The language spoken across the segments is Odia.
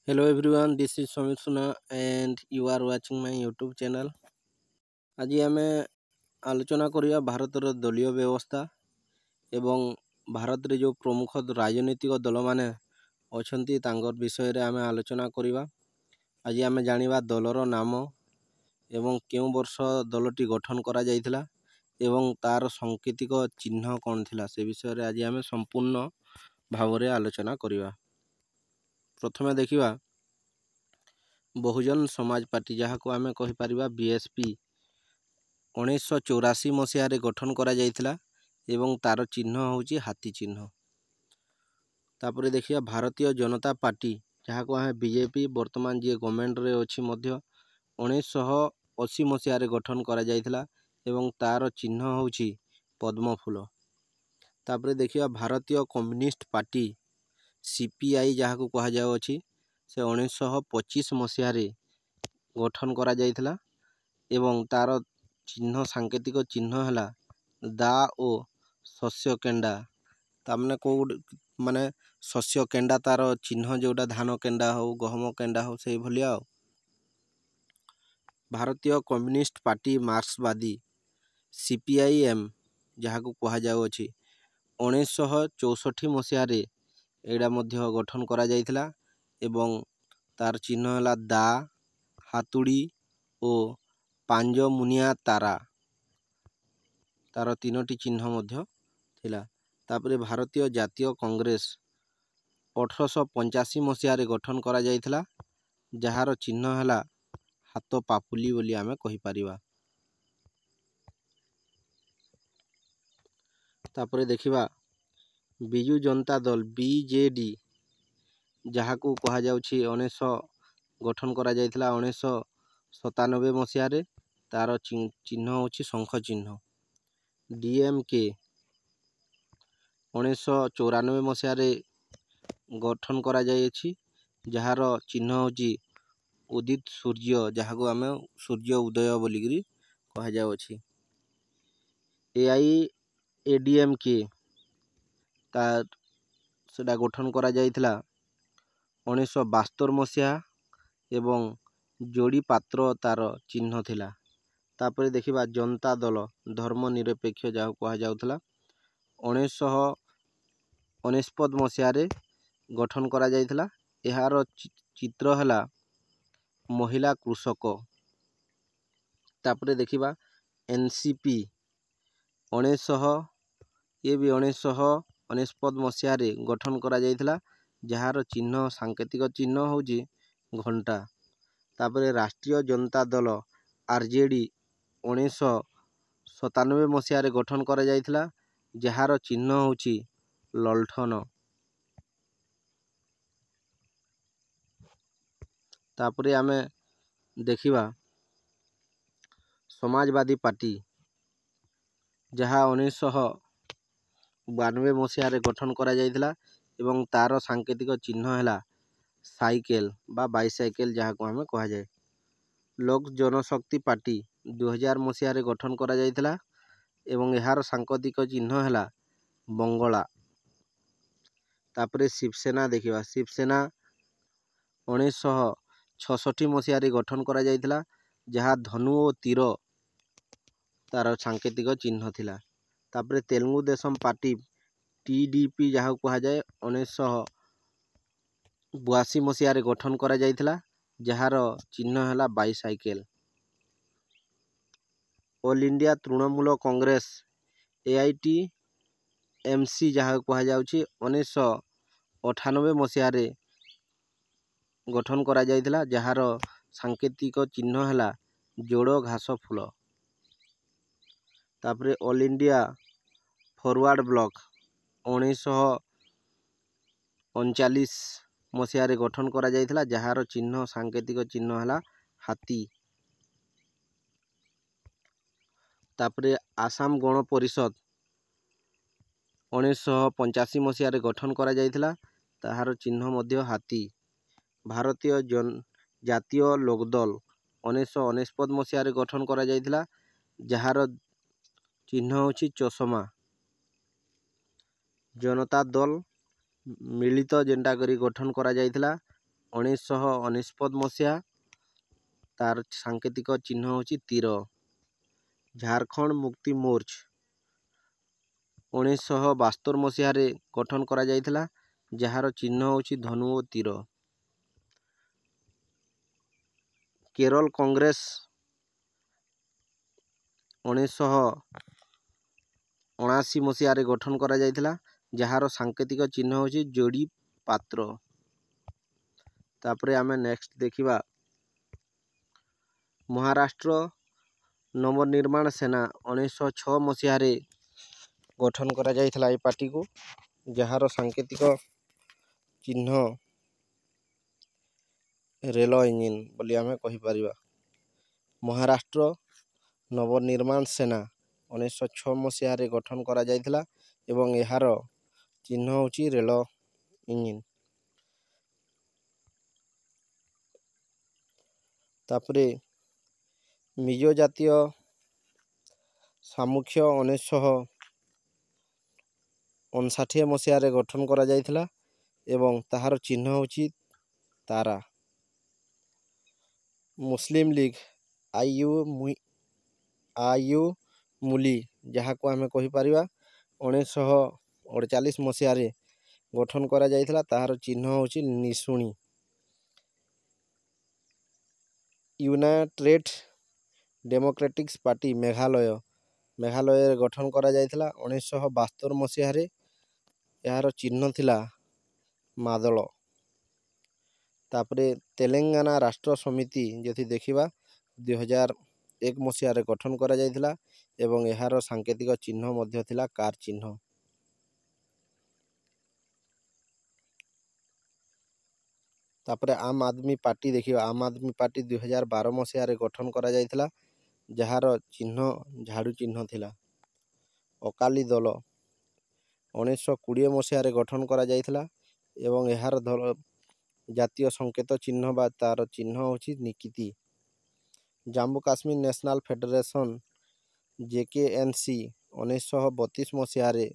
Hello everyone, this is Samit Suna and you are watching my YouTube channel. ଆଜି ଆମେ ଆଲୋଚନା କରିବା ଭାରତର ଦଳୀୟ ବ୍ୟବସ୍ଥା ଏବଂ ଭାରତରେ ଯେଉଁ ପ୍ରମୁଖ ରାଜନୈତିକ ଦଳମାନେ ଅଛନ୍ତି ତାଙ୍କ ବିଷୟରେ ଆମେ ଆଲୋଚନା କରିବା। ଆଜି ଆମେ ଜାଣିବା ଦଳର ନାମ ଏବଂ କେଉଁ ବର୍ଷ ଦଳଟି ଗଠନ କରାଯାଇଥିଲା ଏବଂ ତାର ସାଂକେତିକ ଚିହ୍ନ କ'ଣ ଥିଲା ସେ ବିଷୟରେ ଆଜି ଆମେ ସମ୍ପୂର୍ଣ୍ଣ ଭାବରେ ଆଲୋଚନା କରିବା। ପ୍ରଥମେ ଦେଖିବା ବହୁଜନ ସମାଜ ପାର୍ଟି, ଯାହାକୁ ଆମେ କହିପାରିବା ବିଏସପି, 1984 ମସିହାରେ ଗଠନ କରାଯାଇଥିଲା ଏବଂ ତାର ଚିହ୍ନ ହେଉଛି ହାତୀ ଚିହ୍ନ। ତାପରେ ଦେଖିବା ଭାରତୀୟ ଜନତା ପାର୍ଟି, ଯାହାକୁ ଆମେ ବିଜେପି, ବର୍ତ୍ତମାନ ଯିଏ ଗଭର୍ଣ୍ଣମେଣ୍ଟରେ ଅଛି ମଧ୍ୟ 1980 ମସିହାରେ ଗଠନ କରାଯାଇଥିଲା ଏବଂ ତାର ଚିହ୍ନ ହେଉଛି ପଦ୍ମ ଫୁଲ। ତାପରେ ଦେଖିବା ଭାରତୀୟ କମ୍ୟୁନିଷ୍ଟ ପାର୍ଟି ସିପିଆଇ, ଯାହାକୁ କୁହାଯାଉଅଛି, ସେ 1925 ମସିହାରେ ଗଠନ କରାଯାଇଥିଲା ଏବଂ ତାର ଚିହ୍ନ ସାଂକେତିକ ଚିହ୍ନ ହେଲା ଦା ଓ ଶସ୍ୟ କେଣ୍ଡା। ତାମାନେ ମାନେ ଶସ୍ୟ କେଣ୍ଡା ତାର ଚିହ୍ନ, ଯେଉଁଟା ଧାନ କେଣ୍ଡା ହଉ, ଗହମ କେଣ୍ଡା ହଉ, ସେଇଭଳିଆ ଆଉ। ଭାରତୀୟ କମ୍ୟୁନିଷ୍ଟ ପାର୍ଟି ମାର୍କ୍ସବାଦୀ ସିପିଆଇଏମ୍, ଯାହାକୁ କୁହାଯାଉଅଛି, 1964 ମସିହାରେ ଏଇଟା ମଧ୍ୟ ଗଠନ କରାଯାଇଥିଲା ଏବଂ ତାର ଚିହ୍ନ ହେଲା ଦା, ହାତୁଡ଼ି ଓ ପାଞ୍ଚ ମୁନିଆ ତାରା। ତାର ତିନୋଟି ଚିହ୍ନ ମଧ୍ୟ ଥିଲା। ତାପରେ ଭାରତୀୟ ଜାତୀୟ କଂଗ୍ରେସ 1885 ମସିହାରେ ଗଠନ କରାଯାଇଥିଲା, ଯାହାର ଚିହ୍ନ ହେଲା ହାତ ପାପୁଲି ବୋଲି ଆମେ କହିପାରିବା। ତାପରେ ଦେଖିବା ବିଜୁ ଜନତା ଦଳ ବିଜେଡି, ଯାହାକୁ କୁହାଯାଉଛି ଗଠନ କରାଯାଇଥିଲା 1997 ମସିହାରେ, ତାର ଚିହ୍ନ ହେଉଛି ଶଙ୍ଖ ଚିହ୍ନ। ଡିଏମକେ 1994 ମସିହାରେ ଗଠନ କରାଯାଇଛି, ଯାହାର ଚିହ୍ନ ହେଉଛି ଉଦିତ ସୂର୍ଯ୍ୟ, ଯାହାକୁ ଆମେ ସୂର୍ଯ୍ୟ ଉଦୟ ବୋଲିକିରି କୁହାଯାଉଅଛି। ଏଆଇଏଡିଏମକେ ସେଟା ଗଠନ କରାଯାଇଥିଲା 1972 ମସିହା ଏବଂ ଯୋଡ଼ି ପାତ୍ର ତାର ଚିହ୍ନ ଥିଲା। ତାପରେ ଦେଖିବା ଜନତା ଦଳ ଧର୍ମ ନିରପେକ୍ଷ, ଯାହାକୁ କୁହାଯାଉଥିଲା, 1999 ମସିହାରେ ଗଠନ କରାଯାଇଥିଲା। ଏହାର ଚିତ୍ର ହେଲା ମହିଳା କୃଷକ। ତାପରେ ଦେଖିବା ଏନସିପି 1999 ମସିହାରେ ଗଠନ କରାଯାଇଥିଲା, ଯାହାର ଚିହ୍ନ ସାଂକେତିକ ଚିହ୍ନ ହେଉଛି ଘଣ୍ଟା। ତାପରେ ରାଷ୍ଟ୍ରୀୟ ଜନତା ଦଳ ଆରଜେଡି 1997 ମସିହାରେ ଗଠନ କରାଯାଇଥିଲା, ଯାହାର ଚିହ୍ନ ହେଉଛି ଲଣ୍ଠନ। ତାପରେ ଆମେ ଦେଖିବା ସମାଜବାଦୀ ପାର୍ଟି, ଯାହା 1992 ମସିହାରେ ଗଠନ କରାଯାଇଥିଲା ଏବଂ ତାର ସାଂକେତିକ ଚିହ୍ନ ହେଲା ସାଇକେଲ ବା ବାଇସାଇକେଲ, ଯାହାକୁ ଆମେ କୁହାଯାଏ। ଲୋକ ଜନଶକ୍ତି ପାର୍ଟି 2000 ମସିହାରେ ଗଠନ କରାଯାଇଥିଲା ଏବଂ ଏହାର ସାଂକେତିକ ଚିହ୍ନ ହେଲା ବଙ୍ଗଳା। ତାପରେ ଶିବସେନା ଦେଖିବା, ଶିବସେନା 1966 ମସିହାରେ ଗଠନ କରାଯାଇଥିଲା, ଯାହା ଧନୁ ଓ ତୀର ତାର ସାଂକେତିକ ଚିହ୍ନ ଥିଲା। ତାପରେ ତେଲୁଗୁ ଦେଶମ ପାର୍ଟି ଟିଡିପି, ଯାହାକୁ କୁହାଯାଏ, 1982 ମସିହାରେ ଗଠନ କରାଯାଇଥିଲା, ଯାହାର ଚିହ୍ନ ହେଲା ବାଇସାଇକେଲ। ଅଲ୍ ଇଣ୍ଡିଆ ତୃଣମୂଳ କଂଗ୍ରେସ ଏଆଇଟିଏମସି, ଯାହାକୁ କୁହାଯାଉଛି, 1998 ମସିହାରେ ଗଠନ କରାଯାଇଥିଲା, ଯାହାର ସାଂକେତିକ ଚିହ୍ନ ହେଲା ଯୋଡ଼ ଘାସ ଫୁଲ। ତାପରେ ଅଲ୍ ଇଣ୍ଡିଆ ଫରୱାର୍ଡ ବ୍ଲକ 1939 ମସିହାରେ ଗଠନ କରାଯାଇଥିଲା, ଯାହାର ଚିହ୍ନ ସାଂକେତିକ ଚିହ୍ନ ହେଲା ହାତୀ। ତାପରେ ଆସାମ ଗଣ ପରିଷଦ 1985 ମସିହାରେ ଗଠନ କରାଯାଇଥିଲା, ତାହାର ଚିହ୍ନ ମଧ୍ୟ ହାତୀ। ଭାରତୀୟ ଜାତୀୟ ଲୋକଦଳ 1999 ମସିହାରେ ଗଠନ କରାଯାଇଥିଲା, ଯାହାର ଚିହ୍ନ ହେଉଛି ଚଷମା। ଜନତା ଦଳ ମିଳିତ, ଯେନ୍ଟା କରି ଗଠନ କରାଯାଇଥିଲା 1999 ମସିହା ତାର ସାଙ୍କେତିକ ଚିହ୍ନ ହେଉଛି ତୀର। ଝାଡ଼ଖଣ୍ଡ ମୁକ୍ତି ମୋର୍ଚ୍ଚା 1972 ମସିହାରେ ଗଠନ କରାଯାଇଥିଲା, ଯାହାର ଚିହ୍ନ ହେଉଛି ଧନୁ ଓ ତୀର। କେରଳ କଂଗ୍ରେସ 1979 ମସିହାରେ ଗଠନ କରାଯାଇଥିଲା, ଯାହାର ସାଙ୍କେତିକ ଚିହ୍ନ ହେଉଛି ଯୋଡ଼ି ପାତ୍ର। ତାପରେ ଆମେ ନେକ୍ସଟ ଦେଖିବା ମହାରାଷ୍ଟ୍ର ନବନିର୍ମାଣ ସେନା 1906 ମସିହାରେ ଗଠନ କରାଯାଇଥିଲା ଏହି ପାର୍ଟିକୁ, ଯାହାର ସାଙ୍କେତିକ ଚିହ୍ନ ରେଳ ଇଞ୍ଜିନ ବୋଲି ଆମେ କହିପାରିବା। ମହାରାଷ୍ଟ୍ର ନବନିର୍ମାଣ ସେନା 1906 ମସିହାରେ ଗଠନ କରାଯାଇଥିଲା ଏବଂ ଏହାର ଚିହ୍ନ ହେଉଛି ରେଳ ଇଞ୍ଜିନ। ତାପରେ ମିଜୋ ଜାତୀୟ ସାମୁଖ୍ୟ 1959 ମସିହାରେ ଗଠନ କରାଯାଇଥିଲା ଏବଂ ତାହାର ଚିହ୍ନ ହେଉଛି ତାରା। ମୁସଲିମ ଲିଗ ଆଇୟୁମୁଲି, ଯାହାକୁ ଆମେ କହିପାରିବା 1948 ମସିହାରେ ଗଠନ କରାଯାଇଥିଲା, ତାହାର ଚିହ୍ନ ହେଉଛି ନିଶୁଣି। ୟୁନାଇଟେଡ୍ ଡେମୋକ୍ରାଟିକ୍ ପାର୍ଟି ମେଘାଳୟରେ ଗଠନ କରାଯାଇଥିଲା 1972 ମସିହାରେ, ଏହାର ଚିହ୍ନ ଥିଲା ମାଦଳ। ତାପରେ ତେଲେଙ୍ଗାନା ରାଷ୍ଟ୍ର ସମିତି ଯଦି ଦେଖିବା 2001 ମସିହାରେ ଗଠନ କରାଯାଇଥିଲା ଏବଂ ଏହାର ସାଙ୍କେତିକ ଚିହ୍ନ ମଧ୍ୟ ଥିଲା କାର ଚିହ୍ନ। ତାପରେ ଆମ୍ ଆଦମୀ ପାର୍ଟି ଦେଖିବା, ଆମ୍ ଆଦମୀ ପାର୍ଟି 2012 ମସିହାରେ ଗଠନ କରାଯାଇଥିଲା, ଯାହାର ଚିହ୍ନ ଝାଡ଼ୁ ଚିହ୍ନ ଥିଲା। ଅକାଲି ଦଳ 1920 ମସିହାରେ ଗଠନ କରାଯାଇଥିଲା ଏବଂ ଏହାର ଜାତୀୟ ସଂକେତ ଚିହ୍ନ ବା ତାର ଚିହ୍ନ ହେଉଛି ନିକିତି। Jammu Kashmir national federation JKNC 1932 ମସିହାରେ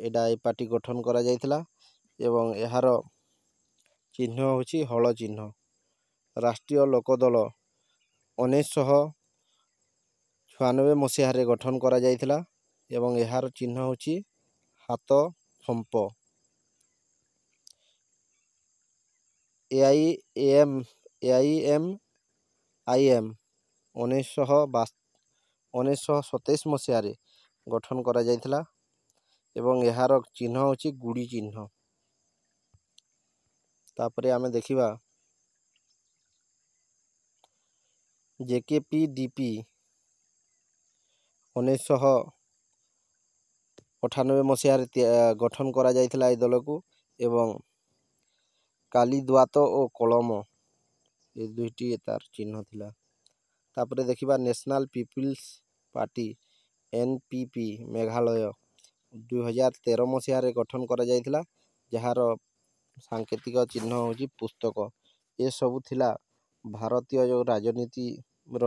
ଏ ପାର୍ଟି ଗଠନ କରାଯାଇଥିଲା ଏବଂ ଏହାର ଚିହ୍ନ ହେଉଛି ହଳ ଚିହ୍ନ। ରାଷ୍ଟ୍ରୀୟ ଲୋକଦଳ 1996 ମସିହାରେ ଗଠନ କରାଯାଇଥିଲା ଏବଂ ଏହାର ଚିହ୍ନ ହେଉଛି ହାତ ଫମ୍ପ। AIMIM 1927 ମସିହାରେ ଗଠନ କରାଯାଇଥିଲା ଏବଂ ଏହାର ଚିହ୍ନ ହେଉଛି ଗୁଡ଼ି ଚିହ୍ନ। ତାପରେ ଆମେ ଦେଖିବା JKPDP 1998 ମସିହାରେ ଗଠନ କରାଯାଇଥିଲା ଏହି ଦଳକୁ ଏବଂ କାଲିଦ୍ୱାତ ଓ କଳମ ଏ ଦୁଇଟି ତାର ଚିହ୍ନ ଥିଲା। ତାପରେ ଦେଖିବା national people's party NPP Meghalaya 2013 ମସିହାରେ ଗଠନ କରାଯାଇଥିଲା, ଯାହାର ସାଙ୍କେତିକ ଚିହ୍ନ ହେଉଛି ପୁସ୍ତକ। ଏସବୁ ଥିଲା ଭାରତୀୟ ଯେଉଁ ରାଜନୀତିର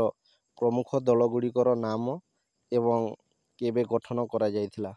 ପ୍ରମୁଖ ଦଳ ଗୁଡ଼ିକର ନାମ ଏବଂ କେବେ ଗଠନ କରାଯାଇଥିଲା।